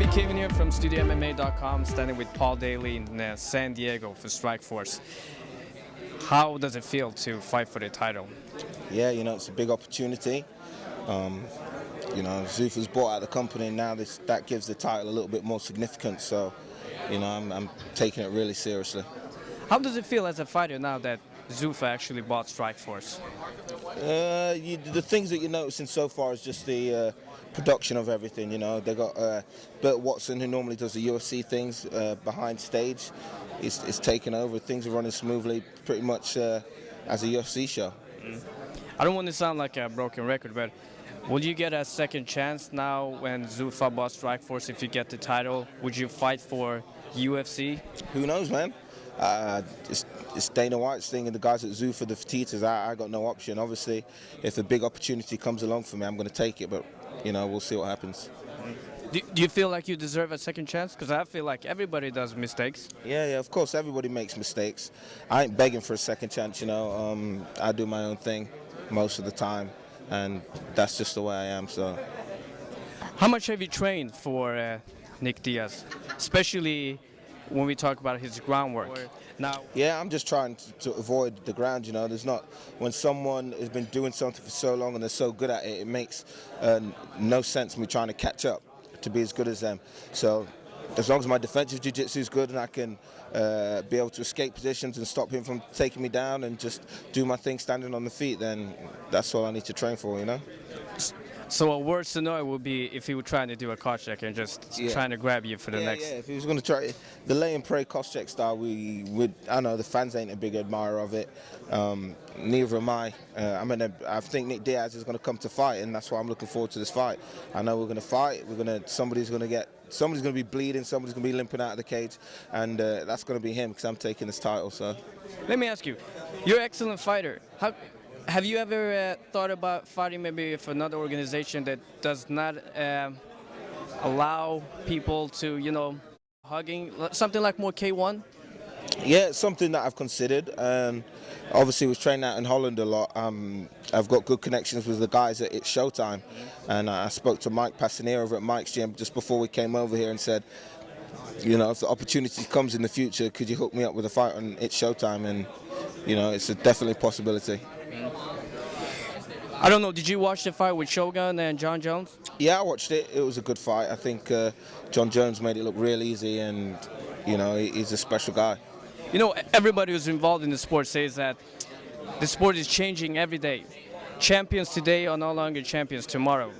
Bobby Kevin here from StudioMMA.com, standing with Paul Daley in San Diego for Strikeforce. How does it feel to fight for the title? Yeah, it's a big opportunity. Zuffa's bought out the company, and now that gives the title a little bit more significance. So, I'm taking it really seriously. How does it feel as a fighter now that Zuffa actually bought Strikeforce? The things that you're noticing so far is just the production of everything. They got Burt Watson, who normally does the UFC things behind stage. It's taken over. Things are running smoothly, pretty much as a UFC show. I don't want to sound like a broken record, but would you get a second chance now when Zuffa bought Strikeforce if you get the title? Would you fight for UFC? Who knows, man? It's Dana White's thing and the guys at Zuffa, the Fertitas. I got no option. Obviously, if a big opportunity comes along for me, I'm going to take it, but we'll see what happens. Do you feel like you deserve a second chance? Because I feel like everybody does mistakes. Yeah, of course, everybody makes mistakes. I ain't begging for a second chance, I do my own thing most of the time, and that's just the way I am. So, how much have you trained for Nick Diaz, especially when we talk about his groundwork? Now, yeah, I'm just trying to avoid the ground. There's not, when someone has been doing something for so long and they're so good at it, it makes no sense me trying to catch up to be as good as them. So as long as my defensive jiu-jitsu is good and I can be able to escape positions and stop him from taking me down and just do my thing standing on the feet, then that's all I need to train for, So a worse scenario would be if he were trying to do a cross check and just trying to grab you for the next. Yeah, if he was going to try the lay and pray cross check style, I know the fans ain't a big admirer of it. Neither am I. I think Nick Diaz is going to come to fight, and that's why I'm looking forward to this fight. I know we're going to fight. Somebody's going to be bleeding. Somebody's going to be limping out of the cage, and that's going to be him because I'm taking this title. So, let me ask you, you're an excellent fighter. Have you ever thought about fighting maybe for another organization that does not allow people to, hugging, something like more K1? Yeah, it's something that I've considered. Obviously, was training out in Holland a lot. I've got good connections with the guys at It's Showtime, and I spoke to Mike Passanier over at Mike's gym just before we came over here and said, if the opportunity comes in the future, could you hook me up with a fight on It's Showtime? And it's definitely a possibility. I don't know, did you watch the fight with Shogun and John Jones? Yeah, I watched it. It was a good fight. I think John Jones made it look real easy, and he's a special guy. Everybody who's involved in the sport says that the sport is changing every day. Champions today are no longer champions tomorrow.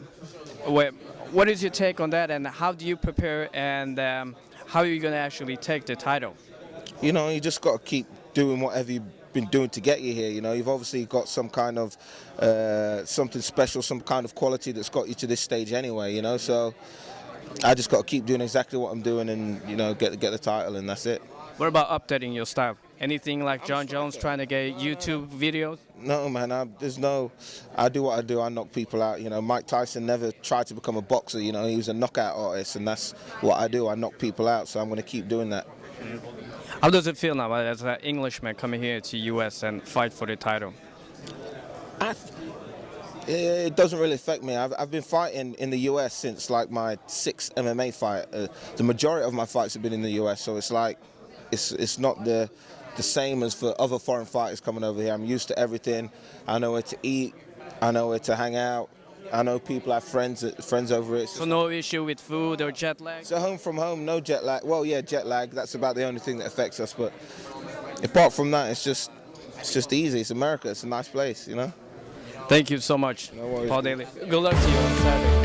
What is your take on that, and how do you prepare, and how are you going to actually take the title? You just got to keep doing whatever you've been doing to get you here. You've obviously got some kind of something special, some kind of quality that's got you to this stage anyway. So I just got to keep doing exactly what I'm doing and get the title, and that's it. What about updating your style? Anything like John Jones trying to get YouTube videos? No, man. I do what I do. I knock people out. Mike Tyson never tried to become a boxer. He was a knockout artist, and that's what I do. I knock people out, so I'm going to keep doing that. How does it feel now as an Englishman coming here to U.S. and fight for the title? It doesn't really affect me. I've been fighting in the U.S. since like my 6th MMA fight. The majority of my fights have been in the U.S., so it's like it's not the same as for other foreign fighters coming over here. I'm used to everything. I know where to eat. I know where to hang out. I know people have friends over it. So no issue with food or jet lag? So home from home, no jet lag. Well, yeah, jet lag. That's about the only thing that affects us. But apart from that, it's just easy. It's America. It's a nice place, Thank you so much, No worries. Paul Daley. Good luck to you on Saturday.